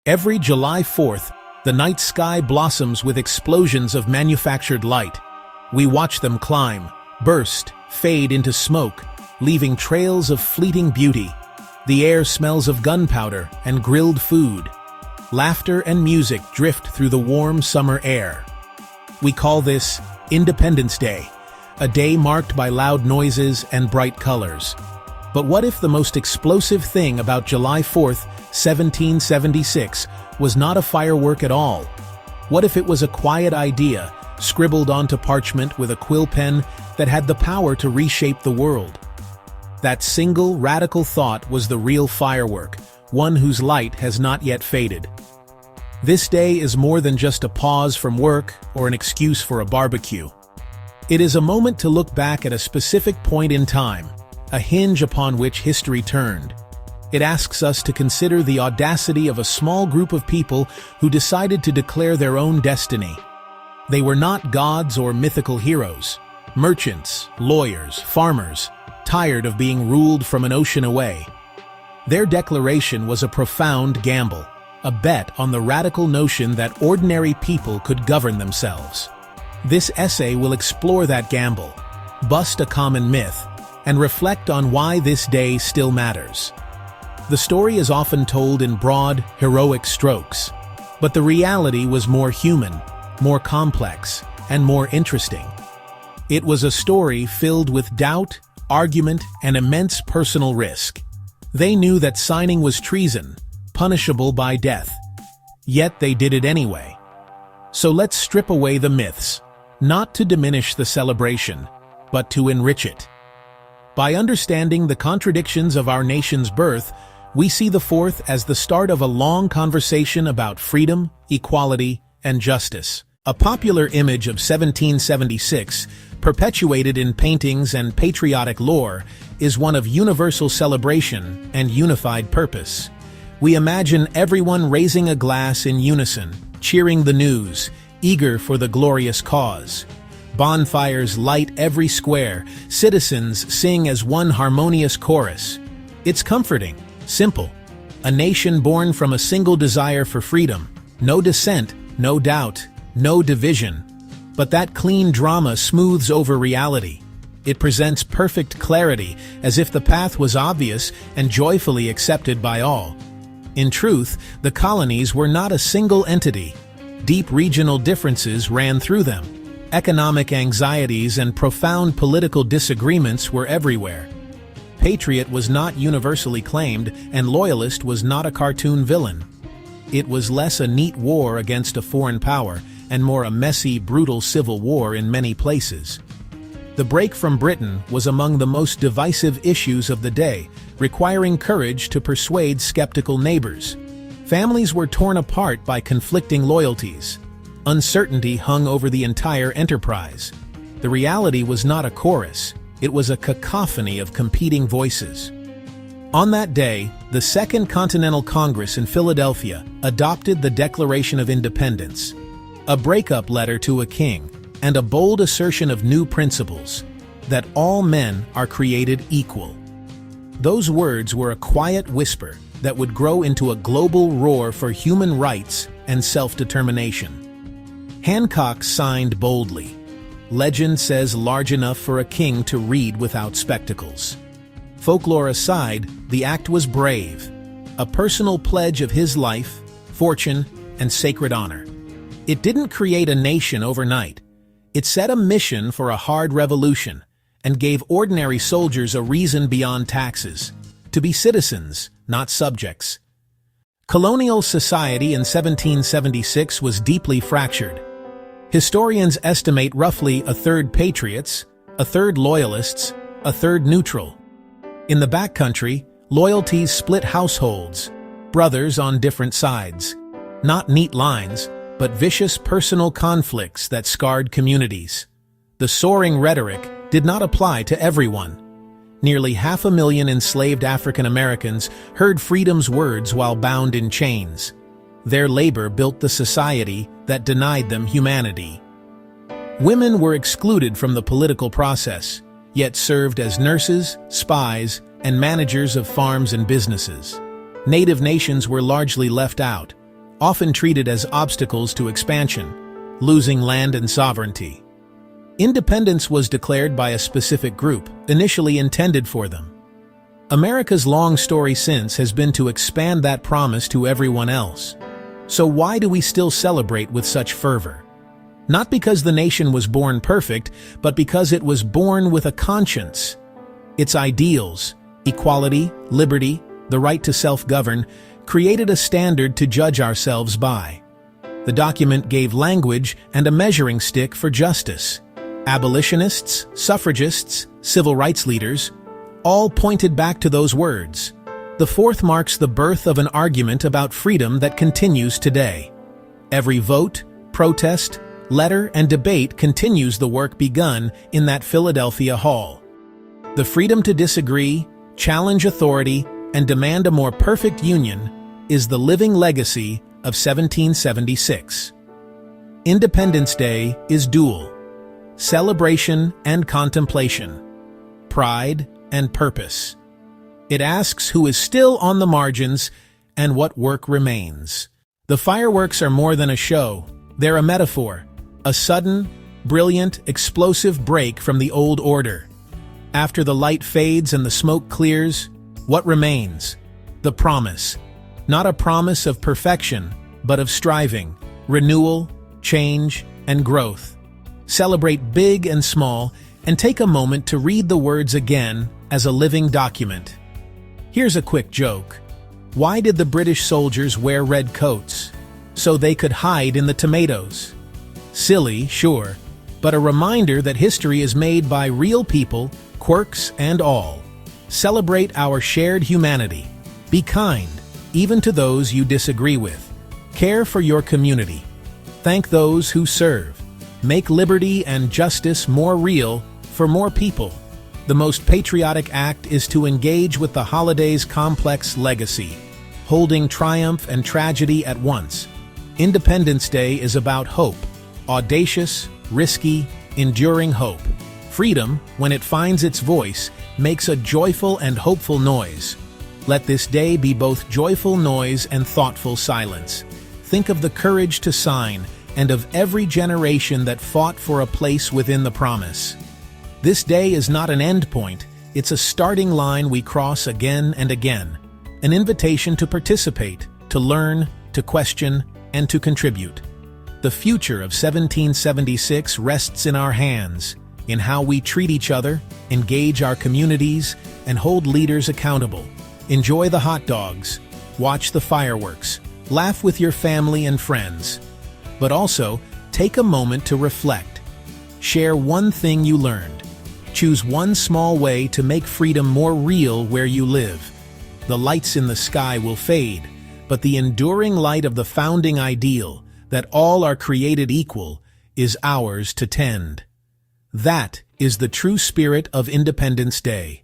Every July 4th, the night sky blossoms with explosions of manufactured light. We watch them climb, burst, fade into smoke, leaving trails of fleeting beauty. The air smells of gunpowder and grilled food. Laughter and music drift through the warm summer air. We call this Independence Day, a day marked by loud noises and bright colors. But what if the most explosive thing about July 4th, 1776, was not a firework at all? What if it was a quiet idea, scribbled onto parchment with a quill pen that had the power to reshape the world? That single radical thought was the real firework, one whose light has not yet faded. This day is more than just a pause from work or an excuse for a barbecue. It is a moment to look back at a specific point in time, a hinge upon which history turned. It asks us to consider the audacity of a small group of people who decided to declare their own destiny. They were not gods or mythical heroes, merchants, lawyers, farmers, tired of being ruled from an ocean away. Their declaration was a profound gamble, a bet on the radical notion that ordinary people could govern themselves. This essay will explore that gamble, bust a common myth, and reflect on why this day still matters. The story is often told in broad, heroic strokes, but the reality was more human, more complex, and more interesting. It was a story filled with doubt, argument, and immense personal risk. They knew that signing was treason, punishable by death. Yet they did it anyway. So let's strip away the myths, not to diminish the celebration, but to enrich it. By understanding the contradictions of our nation's birth, we see the 4th as the start of a long conversation about freedom, equality, and justice. A popular image of 1776, perpetuated in paintings and patriotic lore, is one of universal celebration and unified purpose. We imagine everyone raising a glass in unison, cheering the news, eager for the glorious cause. Bonfires light every square, citizens sing as one harmonious chorus. It's comforting, simple. A nation born from a single desire for freedom. No dissent, no doubt, no division. But that clean drama smooths over reality. It presents perfect clarity, as if the path was obvious and joyfully accepted by all. In truth, the colonies were not a single entity. Deep regional differences ran through them. Economic anxieties and profound political disagreements were everywhere. Patriot was not universally claimed, and loyalist was not a cartoon villain. It was less a neat war against a foreign power, and more a messy, brutal civil war in many places. The break from Britain was among the most divisive issues of the day, requiring courage to persuade skeptical neighbors. Families were torn apart by conflicting loyalties. Uncertainty hung over the entire enterprise. The reality was not a chorus, it was a cacophony of competing voices. On that day, the Second Continental Congress in Philadelphia adopted the Declaration of Independence, a breakup letter to a king, and a bold assertion of new principles, that all men are created equal. Those words were a quiet whisper that would grow into a global roar for human rights and self-determination. Hancock signed boldly. Legend says large enough for a king to read without spectacles. Folklore aside, the act was brave, a personal pledge of his life, fortune, and sacred honor. It didn't create a nation overnight. It set a mission for a hard revolution and gave ordinary soldiers a reason beyond taxes, to be citizens, not subjects. Colonial society in 1776 was deeply fractured. Historians estimate roughly a third patriots, a third loyalists, a third neutral. In the backcountry, loyalties split households, brothers on different sides. Not neat lines, but vicious personal conflicts that scarred communities. The soaring rhetoric did not apply to everyone. Nearly 500,000 enslaved African Americans heard freedom's words while bound in chains. Their labor built the society that denied them humanity. Women were excluded from the political process, yet served as nurses, spies, and managers of farms and businesses. Native nations were largely left out, often treated as obstacles to expansion, losing land and sovereignty. Independence was declared by a specific group, initially intended for them. America's long story since has been to expand that promise to everyone else. So why do we still celebrate with such fervor? Not because the nation was born perfect, but because it was born with a conscience. Its ideals, equality, liberty, the right to self-govern, created a standard to judge ourselves by. The document gave language and a measuring stick for justice. Abolitionists, suffragists, civil rights leaders, all pointed back to those words. The fourth marks the birth of an argument about freedom that continues today. Every vote, protest, letter, and debate continues the work begun in that Philadelphia hall. The freedom to disagree, challenge authority, and demand a more perfect union is the living legacy of 1776. Independence Day is dual: celebration and contemplation, pride and purpose. It asks who is still on the margins and what work remains. The fireworks are more than a show. They're a metaphor, a sudden, brilliant, explosive break from the old order. After the light fades and the smoke clears, what remains? The promise. Not a promise of perfection, but of striving, renewal, change, and growth. Celebrate big and small, and take a moment to read the words again as a living document. Here's a quick joke. Why did the British soldiers wear red coats? So they could hide in the tomatoes. Silly, sure, but a reminder that history is made by real people, quirks and all. Celebrate our shared humanity. Be kind, even to those you disagree with. Care for your community. Thank those who serve. Make liberty and justice more real for more people. The most patriotic act is to engage with the holiday's complex legacy, holding triumph and tragedy at once. Independence Day is about hope, audacious, risky, enduring hope. Freedom, when it finds its voice, makes a joyful and hopeful noise. Let this day be both joyful noise and thoughtful silence. Think of the courage to sign and of every generation that fought for a place within the promise. This day is not an end point, it's a starting line we cross again and again. An invitation to participate, to learn, to question, and to contribute. The future of 1776 rests in our hands, in how we treat each other, engage our communities, and hold leaders accountable. Enjoy the hot dogs, watch the fireworks, laugh with your family and friends. But also, take a moment to reflect. Share one thing you learned. Choose one small way to make freedom more real where you live. The lights in the sky will fade, but the enduring light of the founding ideal, that all are created equal, is ours to tend. That is the true spirit of Independence Day.